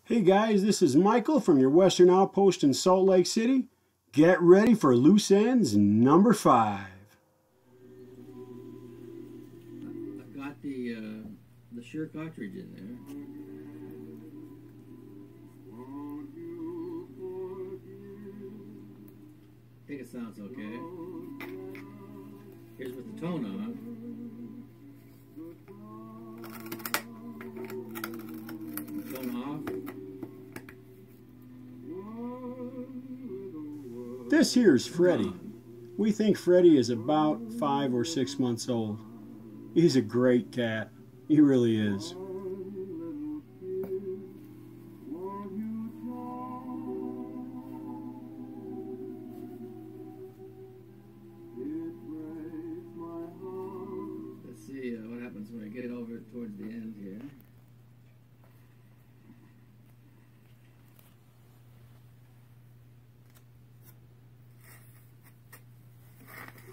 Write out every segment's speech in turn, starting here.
Hey guys, this is Michael from your Western Outpost in Salt Lake City. Get ready for Loose Ends number 5. I've got the Shure cartridge in there. I think it sounds okay. Here's with the tone on. Tone off. This here's Freddie. We think Freddie is about 5 or 6 months old. He's a great cat. He really is. Let's see what happens when I get it over towards the end here.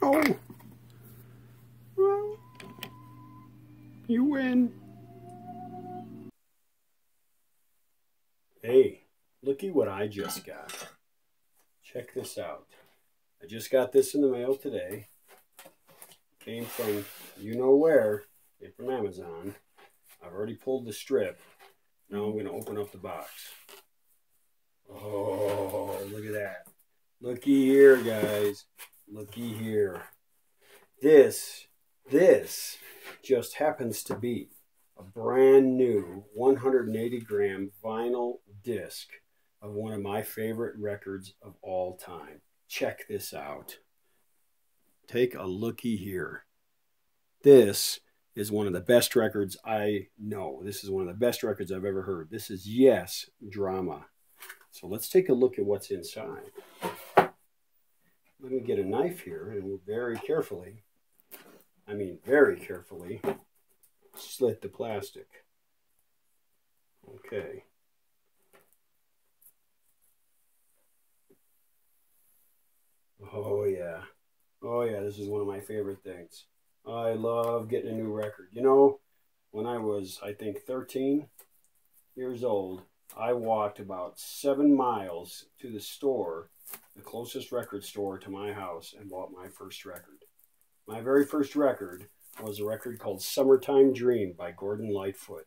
Oh! Well, you win. Hey, looky what I just got. Check this out. I just got this in the mail today. Came from you know where. Came from Amazon. I've already pulled the strip. Now I'm going to open up the box. Oh, look at that. Looky here, guys. Looky here. This just happens to be a brand new 180 gram vinyl disc of one of my favorite records of all time. Check this out. Take a looky here. This is one of the best records I know. This is one of the best records I've ever heard. This is Yes Drama. So let's take a look at what's inside. Let me get a knife here and very carefully slit the plastic. Okay. Oh yeah. Oh yeah, this is one of my favorite things. I love getting a new record. You know, when I was, I think, 13 years old, I walked about 7 miles to the store, the closest record store to my house, and bought my first record. My very first record was a record called Summertime Dream by Gordon Lightfoot.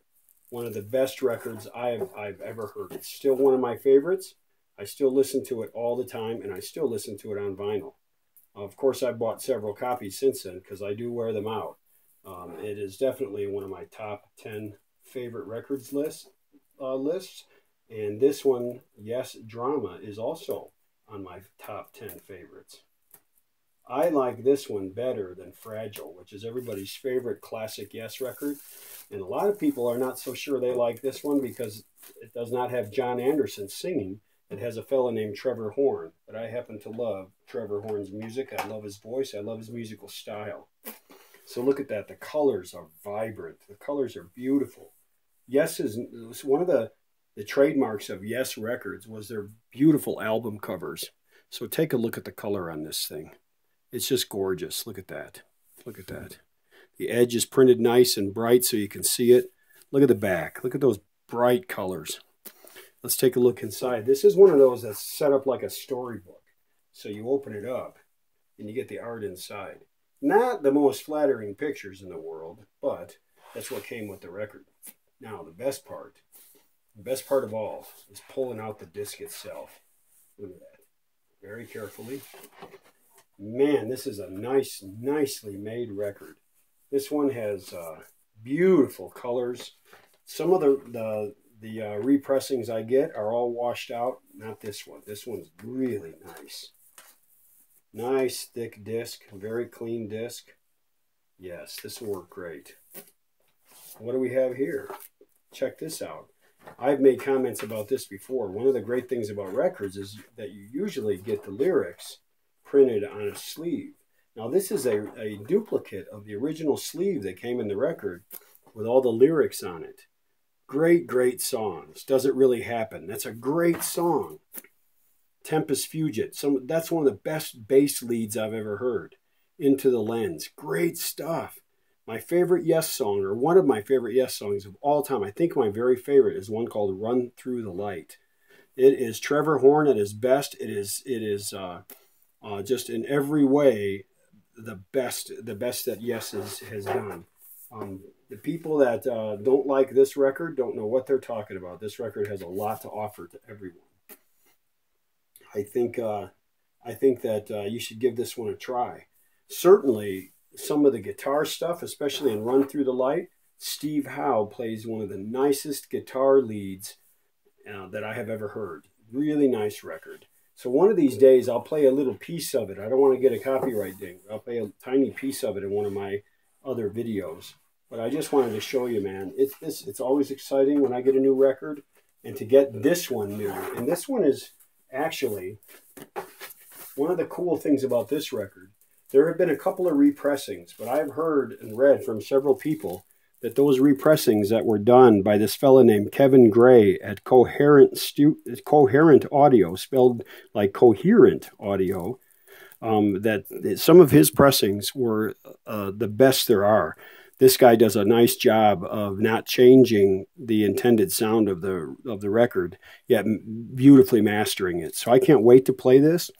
One of the best records I've ever heard. It's still one of my favorites. I still listen to it all the time, and I still listen to it on vinyl. Of course, I've bought several copies since then because I do wear them out. It is definitely one of my top 10 favorite records lists. And this one, Yes Drama, is also on my top 10 favorites. I like this one better than Fragile, which is everybody's favorite classic Yes record. And a lot of people are not so sure they like this one because it does not have John Anderson singing. It has a fellow named Trevor Horn, but I happen to love Trevor Horn's music. I love his voice. I love his musical style. So look at that. The colors are vibrant. The colors are beautiful. Yes is one of the trademarks of Yes Records was their beautiful album covers. So take a look at the color on this thing. It's just gorgeous. Look at that. Look at that. The edge is printed nice and bright so you can see it. Look at the back. Look at those bright colors. Let's take a look inside. This is one of those that's set up like a storybook. So you open it up and you get the art inside. Not the most flattering pictures in the world, but that's what came with the record. Now, the best part of all is pulling out the disc itself. Look at that. Very carefully. Man, this is a nicely made record. This one has beautiful colors. Some of the repressings I get are all washed out. Not this one. This one's really nice. Nice thick disc. Very clean disc. Yes, this will work great. What do we have here? Check this out. I've made comments about this before. One of the great things about records is that you usually get the lyrics printed on a sleeve. Now this is a duplicate of the original sleeve that came in the record with all the lyrics on it. Great songs. Does It Really Happen? That's a great song. Tempest Fugit. That's one of the best bass leads I've ever heard. Into the Lens. Great stuff. My favorite Yes song, or one of my favorite Yes songs of all time, I think my very favorite, is one called "Run Through the Light." It is Trevor Horn at his best. It is just in every way the best that Yes has done. The people that don't like this record don't know what they're talking about. This record has a lot to offer to everyone. I think that you should give this one a try. Certainly, some of the guitar stuff, especially in "Run Through the Light," Steve Howe plays one of the nicest guitar leads that I have ever heard. Really nice record. So one of these days, I'll play a little piece of it. I don't want to get a copyright ding. I'll play a tiny piece of it in one of my other videos. But I just wanted to show you, man. It's always exciting when I get a new record, and to get this one new. And this one is actually one of the cool things about this record. There have been a couple of repressings, but I've heard and read from several people that those repressings that were done by this fella named Kevin Gray at Coherent Audio, spelled like Coherent Audio, that some of his pressings were the best there are. This guy does a nice job of not changing the intended sound of the record, yet beautifully mastering it. So I can't wait to play this.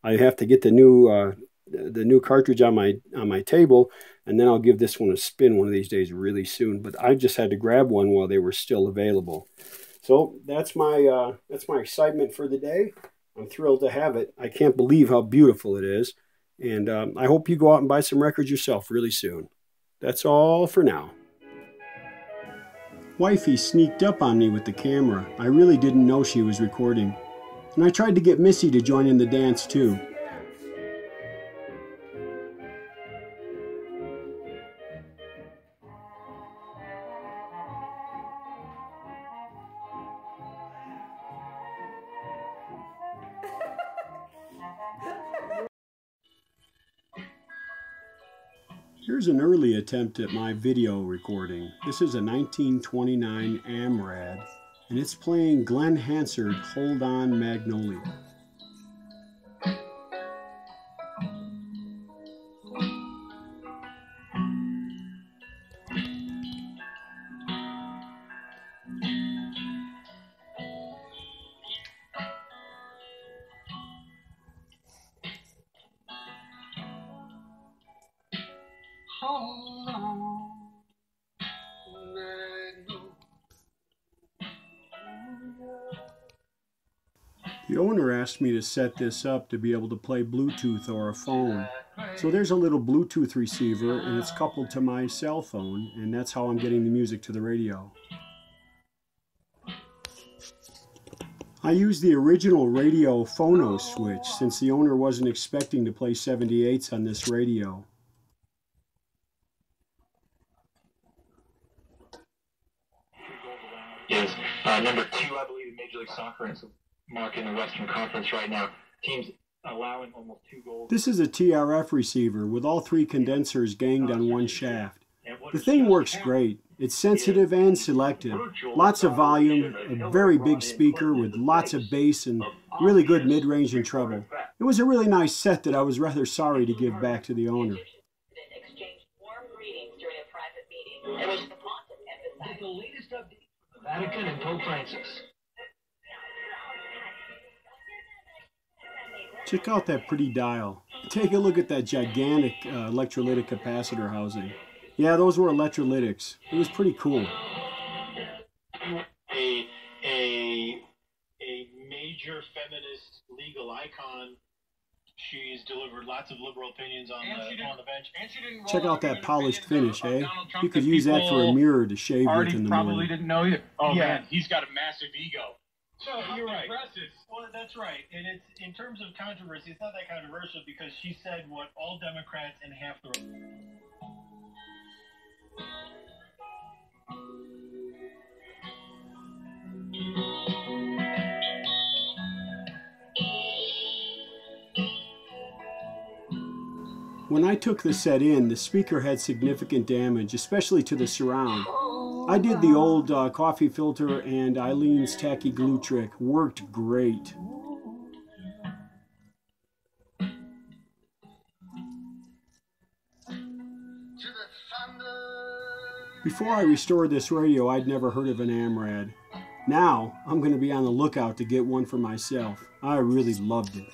I have to get the new cartridge on my table, and then I'll give this one a spin one of these days really soon. But I just had to grab one while they were still available. So that's my excitement for the day. I'm thrilled to have it. I can't believe how beautiful it is, and I hope you go out and buy some records yourself really soon. That's all for now. Wifey sneaked up on me with the camera. I really didn't know she was recording, and I tried to get Missy to join in the dance too. Here's an early attempt at my video recording. This is a 1929 Amrad, and it's playing Glenn Hansard, "Hold On Magnolia." Hold on, the owner asked me to set this up to be able to play Bluetooth or a phone. So there's a little Bluetooth receiver, and it's coupled to my cell phone, and that's how I'm getting the music to the radio. I used the original radio phono switch since the owner wasn't expecting to play 78s on this radio. Is number 2, I believe, in Major League Soccer, and it's marked in the Western Conference right now. Teams allowing almost 2 goals. This is a TRF receiver with all 3 condensers ganged on one shaft. The thing works great. It's sensitive and selective. Lots of volume, a very big speaker with lots of bass and really good mid-range and treble. It was a really nice set that I was rather sorry to give back to the owner. Exchanged warm greetings during a private meeting in which the pontiff emphasized The latest update from the Vatican and Pope Francis. Check out that pretty dial. Take a look at that gigantic electrolytic capacitor housing. Yeah, those were electrolytics. It was pretty cool. A major feminist legal icon. She's delivered lots of liberal opinions on the bench. And she didn't Check out that polished finish, eh? You could use that for a mirror to shave with in the morning. Probably didn't know either. Oh, Yeah, man. he's got a massive ego. No, you're right. Impressive. Well, that's right. And it's in terms of controversy, it's not that controversial because she said what all Democrats and half the. When I took the set in, the speaker had significant damage, especially to the surround. I did the old coffee filter and Eileen's tacky glue trick. Worked great. To the thunder Before I restored this radio, I'd never heard of an AMRAD. Now, I'm going to be on the lookout to get one for myself. I really loved it.